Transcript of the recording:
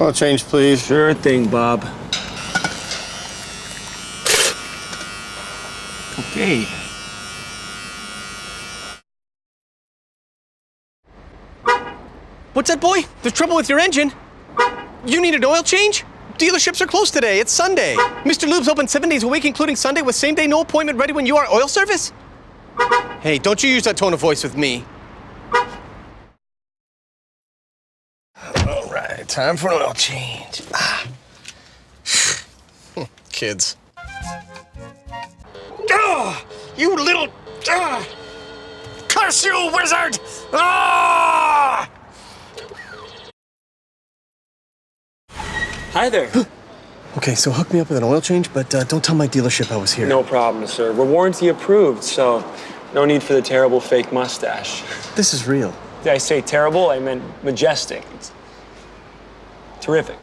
Oil change, please. Sure thing, Bob. Okay. What's that, boy? There's trouble with your engine. You need an oil change? Dealerships are closed today. It's Sunday. Mr. Lube's open 7 days a week, including Sunday, with same-day, no appointment, ready when you are. Oil service? Hey, don't you use that tone of voice with me. All right, time for an oil change. Kids. Oh, you little... curse you, wizard! Ah! Hi there. Okay, so hook me up with an oil change, but don't tell my dealership I was here. No problem, sir. We're warranty approved, so no need for the terrible fake mustache. This is real. Did I say terrible? I meant majestic. It's terrific.